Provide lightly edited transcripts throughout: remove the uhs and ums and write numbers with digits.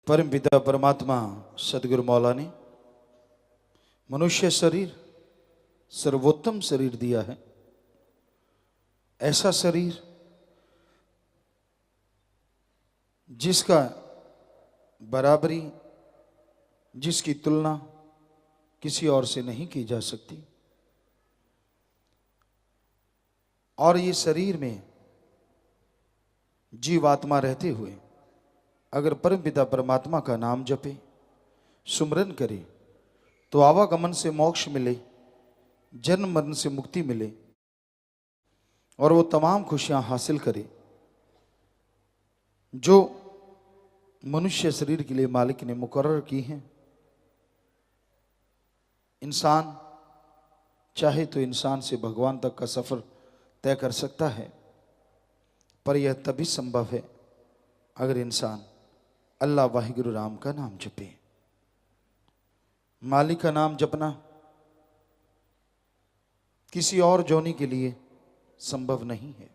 परम पिता परमात्मा सदगुरु मौला ने मनुष्य शरीर सर्वोत्तम शरीर दिया है। ऐसा शरीर जिसका बराबरी, जिसकी तुलना किसी और से नहीं की जा सकती। और ये शरीर में जीवात्मा रहते हुए अगर परमपिता परमात्मा का नाम जपे, सुमरन करे, तो आवागमन से मोक्ष मिले, जन्म मरण से मुक्ति मिले और वो तमाम खुशियां हासिल करे जो मनुष्य शरीर के लिए मालिक ने मुकर्रर की हैं। इंसान चाहे तो इंसान से भगवान तक का सफर तय कर सकता है, पर यह तभी संभव है अगर इंसान अल्लाह वाहिगुरु राम का नाम जपे। मालिक का नाम जपना किसी और जोनी के लिए संभव नहीं है।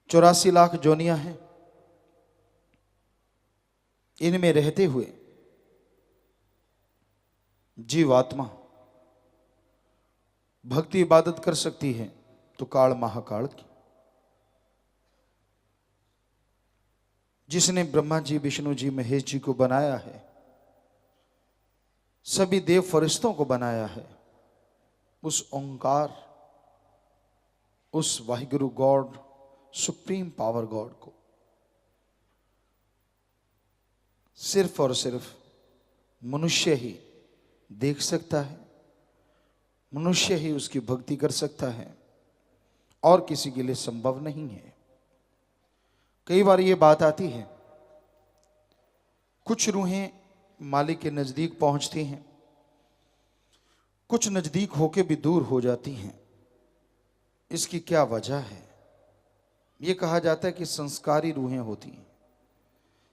84 लाख जोनियां हैं, इनमें रहते हुए जीवात्मा भक्ति इबादत कर सकती है तो काल महाकाल की। जिसने ब्रह्मा जी, विष्णु जी, महेश जी को बनाया है, सभी देव फरिश्तों को बनाया है, उस ओंकार, उस Waheguru God, supreme power God को सिर्फ और सिर्फ मनुष्य ही देख सकता है, मनुष्य ही उसकी भक्ति कर सकता है और किसी के लिए संभव नहीं है। कई बार ये बात आती है, कुछ रूहें मालिक के नजदीक पहुंचती हैं, कुछ नजदीक होके भी दूर हो जाती हैं। इसकी क्या वजह है? ये कहा जाता है कि संस्कारी रूहें होती हैं।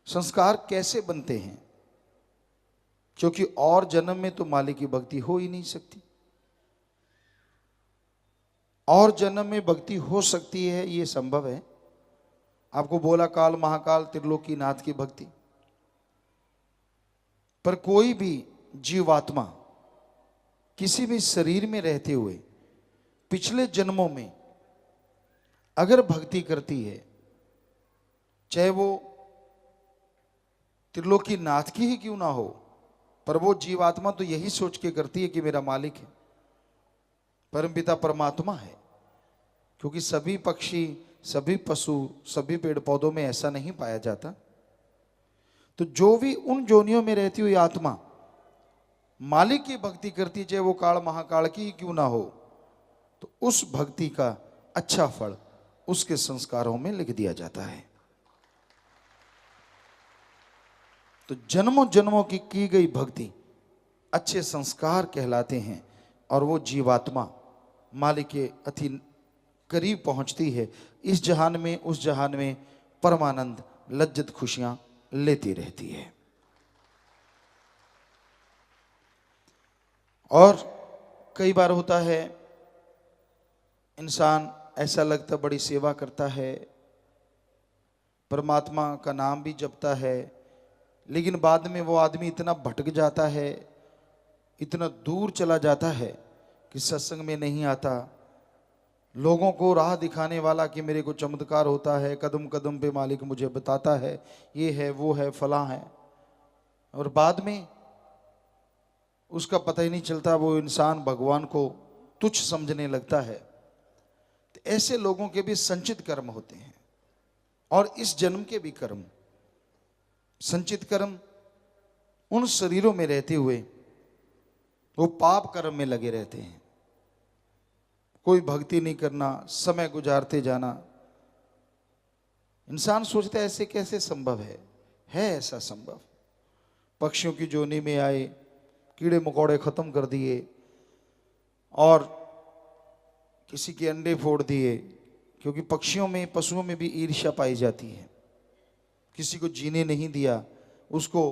संस्कार कैसे बनते हैं? क्योंकि और जन्म में तो मालिक की भक्ति हो ही नहीं सकती। और जन्म में भक्ति हो सकती है, ये संभव है। आपको बोला काल महाकाल त्रिलोकी नाथ की भक्ति, पर कोई भी जीवात्मा किसी भी शरीर में रहते हुए पिछले जन्मों में अगर भक्ति करती है, चाहे वो त्रिलोकी नाथ की ही क्यों ना हो, पर वो जीवात्मा तो यही सोच के करती है कि मेरा मालिक है, परमपिता परमात्मा है। क्योंकि सभी पक्षी, सभी पशु, सभी पेड़ पौधों में ऐसा नहीं पाया जाता। तो जो भी उन जोनियों में रहती हुई आत्मा मालिक की भक्ति करती, चाहे वो काल महाकाल की ही क्यों ना हो, तो उस भक्ति का अच्छा फल उसके संस्कारों में लिख दिया जाता है। तो जन्मों जन्मों की गई भक्ति अच्छे संस्कार कहलाते हैं और वो जीवात्मा मालिक के अति करीब पहुंचती है। इस जहान में, उस जहान में परमानंद, लज्जत, खुशियां लेती रहती है। और कई बार होता है, इंसान ऐसा लगता बड़ी सेवा करता है, परमात्मा का नाम भी जपता है, लेकिन बाद में वो आदमी इतना भटक जाता है, इतना दूर चला जाता है कि सत्संग में नहीं आता, लोगों को राह दिखाने वाला कि मेरे को चमत्कार होता है, कदम कदम पे मालिक मुझे बताता है, ये है, वो है, फलां है, और बाद में उसका पता ही नहीं चलता, वो इंसान भगवान को तुच्छ समझने लगता है। तो ऐसे लोगों के भी संचित कर्म होते हैं और इस जन्म के भी कर्म। संचित कर्म उन शरीरों में रहते हुए वो पाप कर्म में लगे रहते हैं। कोई भक्ति नहीं करना, समय गुजारते जाना। इंसान सोचता है ऐसे कैसे संभव है ऐसा संभव। पक्षियों की जोनी में आए, कीड़े मकोड़े खत्म कर दिए और किसी के अंडे फोड़ दिए, क्योंकि पक्षियों में, पशुओं में भी ईर्ष्या पाई जाती है। किसी को जीने नहीं दिया, उसको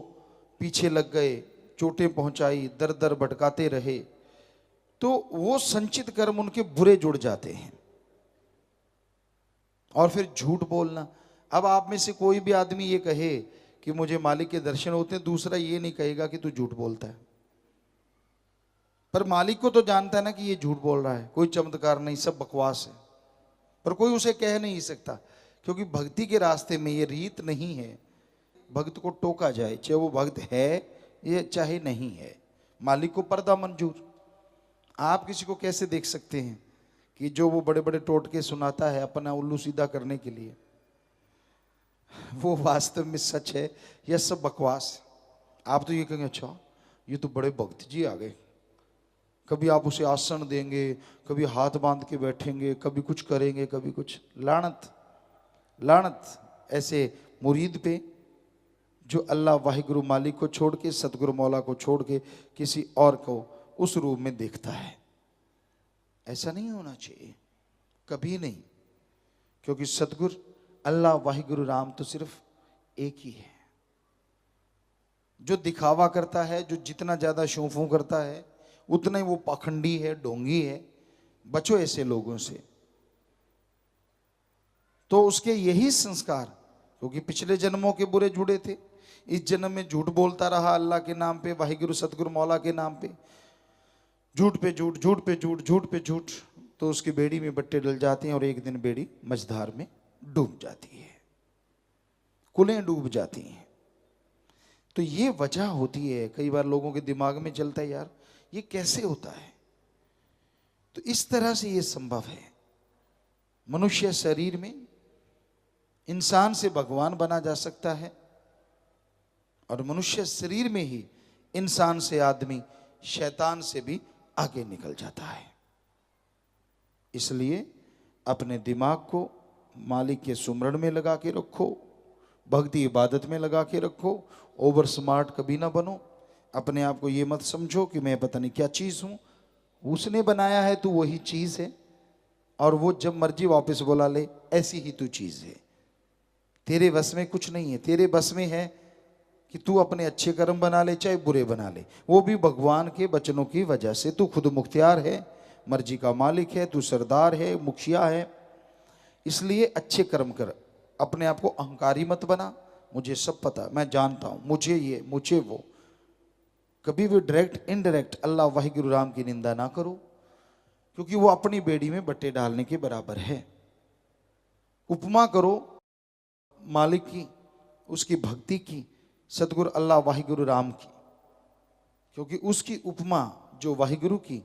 पीछे लग गए, चोटें पहुंचाई, दर दर भटकाते रहे, तो वो संचित कर्म उनके बुरे जुड़ जाते हैं। और फिर झूठ बोलना। अब आप में से कोई भी आदमी ये कहे कि मुझे मालिक के दर्शन होते हैं, दूसरा ये नहीं कहेगा कि तू झूठ बोलता है। पर मालिक को तो जानता है ना कि ये झूठ बोल रहा है, कोई चमत्कार नहीं, सब बकवास है। पर कोई उसे कह नहीं सकता, क्योंकि भक्ति के रास्ते में ये रीत नहीं है भक्त को टोका जाए, चाहे वो भक्त है या चाहे नहीं है। मालिक को पर्दा मंजूर। आप किसी को कैसे देख सकते हैं कि जो वो बड़े बड़े टोटके सुनाता है अपना उल्लू सीधा करने के लिए, वो वास्तव में सच है या सब बकवास? आप तो ये कहेंगे अच्छा ये तो बड़े भक्त जी आ गए, कभी आप उसे आसन देंगे, कभी हाथ बांध के बैठेंगे, कभी कुछ करेंगे, कभी कुछ। लानत लानत ऐसे मुरीद पे जो अल्लाह वाहिगुरु मालिक को छोड़ के, सतगुरु मौला को छोड़ के किसी और को उस रूप में देखता है। ऐसा नहीं होना चाहिए, कभी नहीं। क्योंकि सतगुरु अल्लाह वाहिगुरु राम तो सिर्फ एक ही है। जो दिखावा करता है, जो जितना ज्यादा शौफू करता है, उतना ही वो पाखंडी है, ढोंगी है। बचो ऐसे लोगों से। तो उसके यही संस्कार, क्योंकि पिछले जन्मों के बुरे जुड़े थे, इस जन्म में झूठ बोलता रहा अल्लाह के नाम पे, वाहिगुरु सतगुरु मौला के नाम पे, झूठ पे झूठ, झूठ पे झूठ, झूठ पे झूठ। तो उसकी बेड़ी में बट्टे डल जाते हैं और एक दिन बेड़ी मझधार में डूब जाती है, कुलें डूब जाती हैं। तो ये वजह होती है। कई बार लोगों के दिमाग में चलता है यार ये कैसे होता है। तो इस तरह से ये संभव है। मनुष्य शरीर में इंसान से भगवान बना जा सकता है, और मनुष्य शरीर में ही इंसान से आदमी शैतान से भी आगे निकल जाता है। इसलिए अपने दिमाग को मालिक के सुमरण में लगा के रखो, भक्ति इबादत में लगा के रखो। ओवर स्मार्ट कभी ना बनो। अपने आप को ये मत समझो कि मैं पता नहीं क्या चीज़ हूँ। उसने बनाया है तो वही चीज़ है, और वो जब मर्जी वापस बुला ले, ऐसी ही तू चीज़ है। तेरे बस में कुछ नहीं है। तेरे बस में है कि तू अपने अच्छे कर्म बना ले चाहे बुरे बना ले, वो भी भगवान के वचनों की वजह से। तू खुद मुख्तियार है, मर्जी का मालिक है, तू सरदार है, मुखिया है। इसलिए अच्छे कर्म कर, अपने आप को अहंकारी मत बना। मुझे सब पता, मैं जानता हूँ, मुझे ये मुझे वो। कभी भी डायरेक्ट इनडायरेक्ट अल्लाह वाहिगुरु राम की निंदा ना करो, क्योंकि वो अपनी बेड़ी में बट्टे डालने के बराबर है। उपमा करो मालिक की, उसकी भक्ति की, सतगुरु अल्लाह वाहिगुरु राम की, क्योंकि उसकी उपमा जो वाहिगुरु की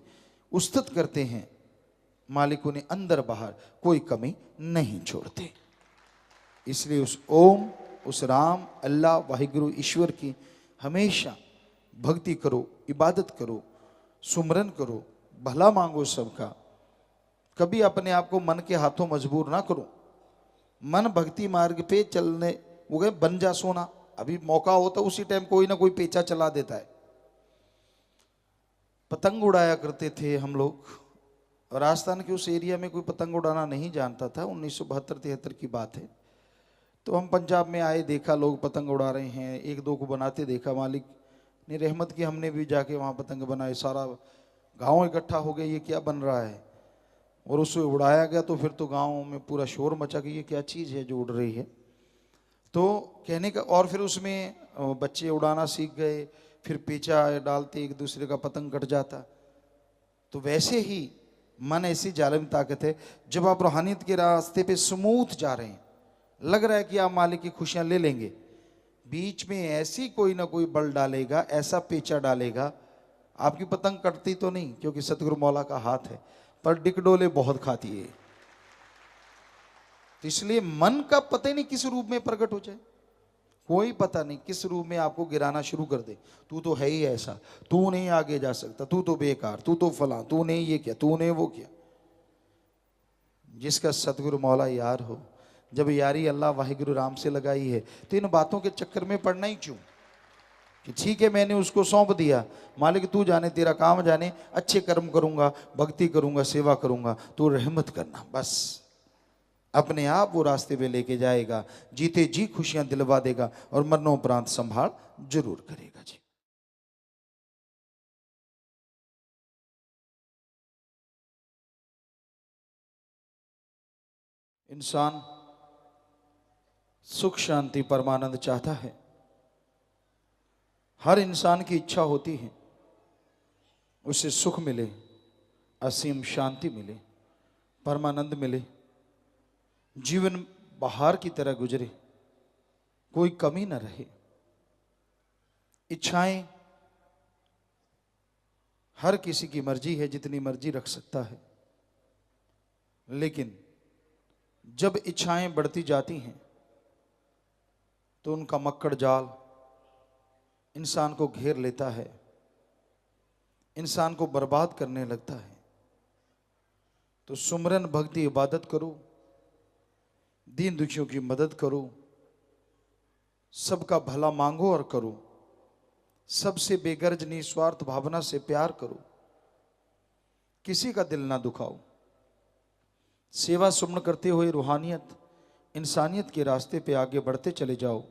उस्तत करते हैं, मालिक उन्हें अंदर बाहर कोई कमी नहीं छोड़ते। इसलिए उस ओम, उस राम, अल्लाह वाहिगुरु ईश्वर की हमेशा भक्ति करो, इबादत करो, सुमरन करो, भला मांगो सबका। कभी अपने आप को मन के हाथों मजबूर ना करो। मन भक्ति मार्ग पे चलने, वो गए बन जा सोना। अभी मौका होता उसी टाइम कोई ना कोई पेचा चला देता है। पतंग उड़ाया करते थे हम लोग। राजस्थान के उस एरिया में कोई पतंग उड़ाना नहीं जानता था। 1972-73 की बात है। तो हम पंजाब में आए, देखा लोग पतंग उड़ा रहे हैं, एक दो को बनाते देखा। मालिक ने रहमत की, हमने भी जाके वहाँ पतंग बनाए। सारा गांव इकट्ठा हो गया, ये क्या बन रहा है, और उसे उड़ाया गया। तो फिर तो गांव में पूरा शोर मचा कि ये क्या चीज़ है जो उड़ रही है। तो कहने का, और फिर उसमें बच्चे उड़ाना सीख गए, फिर पेचा डालते, एक दूसरे का पतंग कट जाता। तो वैसे ही मन ऐसी जालिम ताकत है, जब आप रूहानियत के रास्ते पे स्मूथ जा रहे हैं, लग रहा है कि आप मालिक की खुशियां ले लेंगे, बीच में ऐसी कोई ना कोई बल डालेगा, ऐसा पेचा डालेगा, आपकी पतंग कटती तो नहीं क्योंकि सतगुरु मौला का हाथ है, पर डिकडोले बहुत खाती है। तो इसलिए मन का पता ही नहीं किस रूप में प्रकट हो जाए, कोई पता नहीं किस रूप में आपको गिराना शुरू कर दे। तू तो है ही ऐसा, तू नहीं आगे जा सकता, तू तो बेकार, तू तो फला, तूने ये किया, तूने वो किया। जिसका सतगुरु मौला यार हो, जब यारी अल्लाह वाहिगुरु राम से लगाई है, तो इन बातों के चक्कर में पड़ना ही क्यों। कि ठीक है मैंने उसको सौंप दिया, मालिक तू जाने, तेरा काम जाने, अच्छे कर्म करूंगा, भक्ति करूंगा, सेवा करूंगा, तू रहमत करना। बस अपने आप वो रास्ते पे लेके जाएगा, जीते जी खुशियां दिलवा देगा, और मरणोपरांत संभाल जरूर करेगा जी। इंसान सुख शांति परमानंद चाहता है, हर इंसान की इच्छा होती है उसे सुख मिले, असीम शांति मिले, परमानंद मिले, जीवन बहार की तरह गुजरे, कोई कमी न रहे। इच्छाएं हर किसी की मर्जी है, जितनी मर्जी रख सकता है, लेकिन जब इच्छाएं बढ़ती जाती हैं तो उनका मक्कड़ जाल इंसान को घेर लेता है, इंसान को बर्बाद करने लगता है। तो सुमरन भक्ति इबादत करो, दीन दुखियों की मदद करो, सबका भला मांगो और करो, सबसे बेगर्ज निस्वार्थ भावना से प्यार करो, किसी का दिल ना दुखाओ। सेवा सुमन करते हुए रूहानियत इंसानियत के रास्ते पे आगे बढ़ते चले जाओ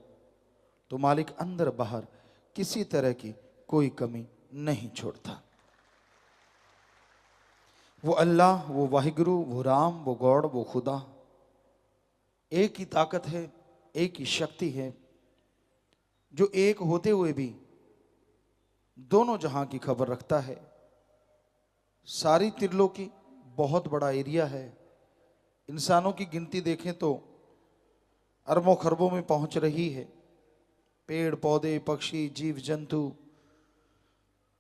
तो मालिक अंदर बाहर किसी तरह की कोई कमी नहीं छोड़ता। वो अल्लाह, वो वाहिगुरु, वो राम, वो गॉड, वो खुदा एक ही ताकत है, एक ही शक्ति है, जो एक होते हुए भी दोनों जहां की खबर रखता है। सारी त्रिलोकी बहुत बड़ा एरिया है, इंसानों की गिनती देखें तो अरबों खरबों में पहुंच रही है। पेड़ पौधे, पक्षी, जीव जंतु,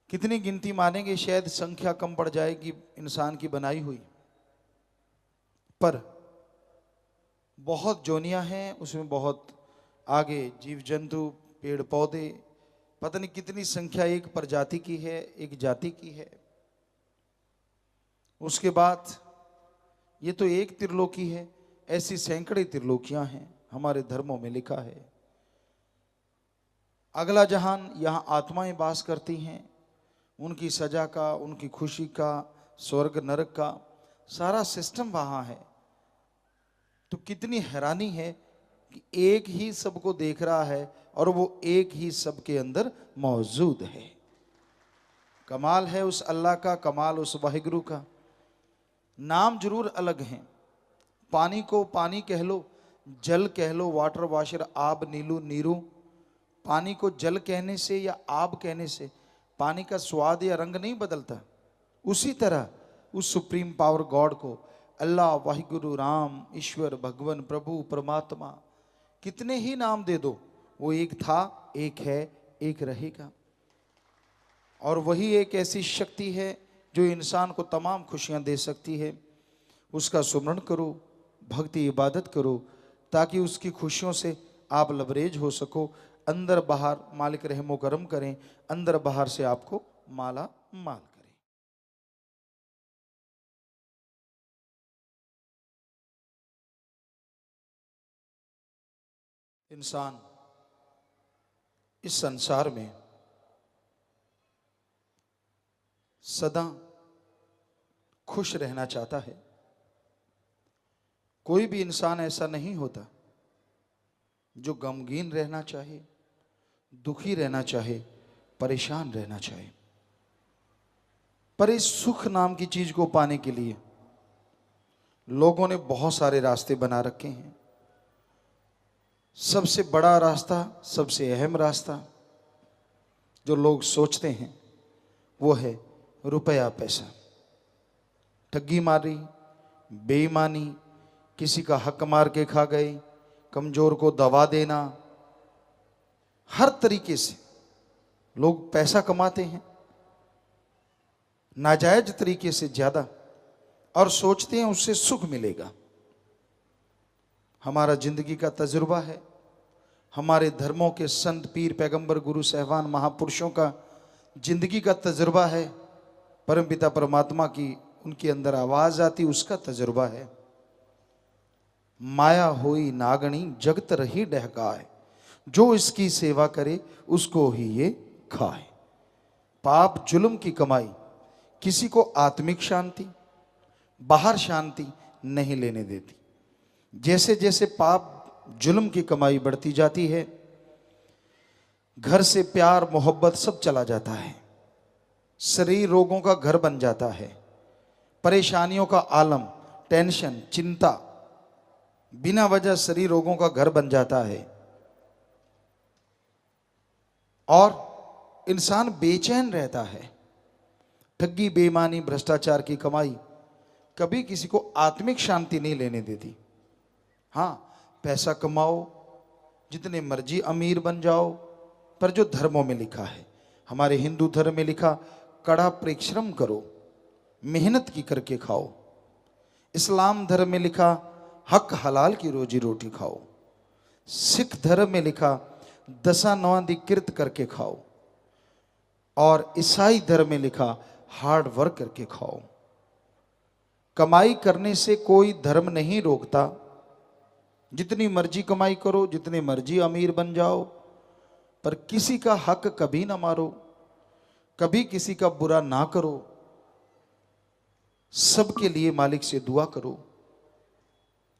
कितनी गिनती मानेंगे, शायद संख्या कम पड़ जाएगी इंसान की बनाई हुई, पर बहुत जोनियां हैं, उसमें बहुत आगे जीव जंतु, पेड़ पौधे, पता नहीं कितनी संख्या एक प्रजाति की है, एक जाति की है। उसके बाद ये तो एक त्रिलोकी है, ऐसी सैकड़े त्रिलोकियां हैं हमारे धर्मों में लिखा है। अगला जहान, यहाँ आत्माएं वास करती हैं, उनकी सजा का, उनकी खुशी का, स्वर्ग नरक का सारा सिस्टम वहां है। तो कितनी हैरानी है कि एक ही सबको देख रहा है और वो एक ही सबके अंदर मौजूद है। कमाल है उस अल्लाह का, कमाल उस वाहिगुरु का। नाम जरूर अलग हैं, पानी को पानी कह लो, जल कह लो, वाटर वाशर, आब, नीलू, नीरू। पानी को जल कहने से या आब कहने से पानी का स्वाद या रंग नहीं बदलता। उसी तरह उस सुप्रीम पावर गॉड को अल्लाह, वाहिगुरु, राम, ईश्वर, भगवान, प्रभु, परमात्मा, कितने ही नाम दे दो, वो एक था, एक है, एक रहेगा। और वही एक ऐसी शक्ति है जो इंसान को तमाम खुशियां दे सकती है। उसका सुमरण करो, भक्ति इबादत करो, ताकि उसकी खुशियों से आप लबरेज हो सको। अंदर बाहर मालिक रहमो करम करें, अंदर बाहर से आपको माला माल करें। इंसान इस संसार में सदा खुश रहना चाहता है। कोई भी इंसान ऐसा नहीं होता जो गमगीन रहना चाहे, दुखी रहना चाहे, परेशान रहना चाहे। पर इस सुख नाम की चीज को पाने के लिए लोगों ने बहुत सारे रास्ते बना रखे हैं। सबसे बड़ा रास्ता, सबसे अहम रास्ता जो लोग सोचते हैं वो है रुपया पैसा। ठगी मारी, बेईमानी, किसी का हक मार के खा गए, कमजोर को दवा देना, हर तरीके से लोग पैसा कमाते हैं, नाजायज तरीके से ज्यादा, और सोचते हैं उससे सुख मिलेगा। हमारा जिंदगी का तजुर्बा है, हमारे धर्मों के संत, पीर, पैगंबर, गुरु साहिबान, महापुरुषों का जिंदगी का तजुर्बा है। परमपिता परमात्मा की उनके अंदर आवाज आती, उसका तजुर्बा है। माया होई नागणी जगत रही डहकाए, जो इसकी सेवा करे उसको ही ये खाए। पाप जुल्म की कमाई किसी को आत्मिक शांति, बाहर शांति नहीं लेने देती। जैसे जैसे पाप जुल्म की कमाई बढ़ती जाती है, घर से प्यार मोहब्बत सब चला जाता है, शरीर रोगों का घर बन जाता है, परेशानियों का आलम, टेंशन, चिंता बिना वजह शरीर रोगों का घर बन जाता है। और इंसान बेचैन रहता है। ठगी, बेईमानी, भ्रष्टाचार की कमाई कभी किसी को आत्मिक शांति नहीं लेने देती। हाँ, पैसा कमाओ, जितने मर्जी अमीर बन जाओ, पर जो धर्मों में लिखा है, हमारे हिंदू धर्म में लिखा, कड़ा परिश्रम करो, मेहनत की करके खाओ। इस्लाम धर्म में लिखा, हक हलाल की रोजी रोटी खाओ। सिख धर्म में लिखा, दशा नौआंदी किरत करके खाओ। और ईसाई धर्म में लिखा, हार्ड वर्क करके खाओ। कमाई करने से कोई धर्म नहीं रोकता। जितनी मर्जी कमाई करो, जितने मर्जी अमीर बन जाओ, पर किसी का हक कभी ना मारो, कभी किसी का बुरा ना करो। सबके लिए मालिक से दुआ करो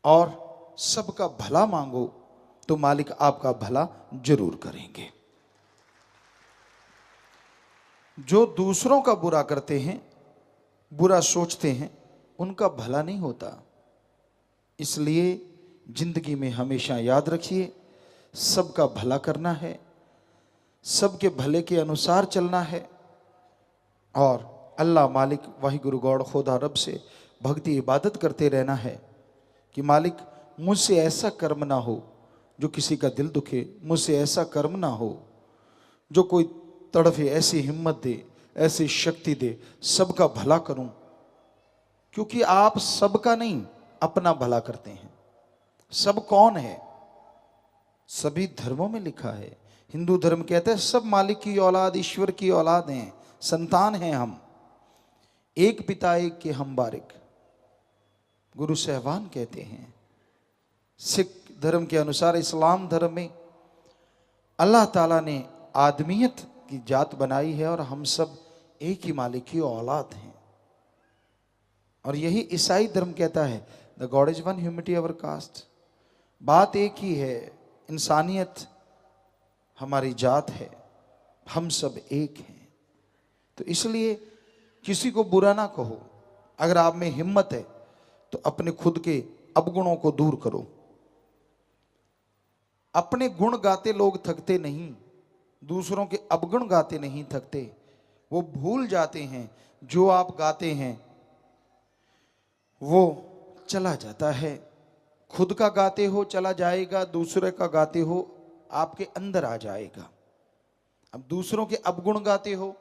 और सबका भला मांगो, तो मालिक आपका भला जरूर करेंगे। जो दूसरों का बुरा करते हैं, बुरा सोचते हैं, उनका भला नहीं होता। इसलिए जिंदगी में हमेशा याद रखिए, सबका भला करना है, सबके भले के अनुसार चलना है और अल्लाह मालिक वाहिगुरु गॉड खुदा रब से भक्ति इबादत करते रहना है कि मालिक मुझसे ऐसा कर्म ना हो जो किसी का दिल दुखे, मुझसे ऐसा कर्म ना हो जो कोई तड़फे, ऐसी हिम्मत दे, ऐसी शक्ति दे, सबका भला करूं। क्योंकि आप सबका नहीं, अपना भला करते हैं। सब कौन है? सभी धर्मों में लिखा है। हिंदू धर्म कहता है सब मालिक की औलाद, ईश्वर की औलाद हैं, संतान हैं हम, एक पिता एक के हम बारिक, गुरु साहबान कहते हैं। सिख धर्म के अनुसार, इस्लाम धर्म में अल्लाह ताला ने आदमियत की जात बनाई है और हम सब एक ही मालिक की औलाद हैं। और यही ईसाई धर्म कहता है, the God is one, humanity our caste. बात एक ही है, इंसानियत हमारी जात है, हम सब एक हैं। तो इसलिए किसी को बुरा ना कहो। अगर आप में हिम्मत है तो अपने खुद के अवगुणों को दूर करो। अपने गुण गाते लोग थकते नहीं, दूसरों के अवगुण गाते नहीं थकते। वो भूल जाते हैं जो आप गाते हैं वो चला जाता है। खुद का गाते हो चला जाएगा, दूसरे का गाते हो आपके अंदर आ जाएगा। अब दूसरों के अवगुण गाते हो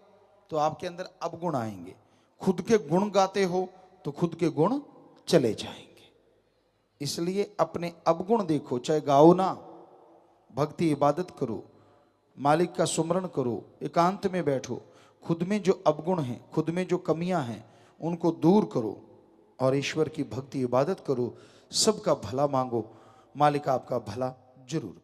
तो आपके अंदर अवगुण आएंगे, खुद के गुण गाते हो तो खुद के गुण चले जाएंगे। इसलिए अपने अवगुण देखो, चाहे गाओ ना, भक्ति इबादत करो, मालिक का सुमरण करो, एकांत में बैठो, खुद में जो अवगुण हैं, खुद में जो कमियां हैं, उनको दूर करो और ईश्वर की भक्ति इबादत करो। सबका भला मांगो, मालिक आपका भला जरूर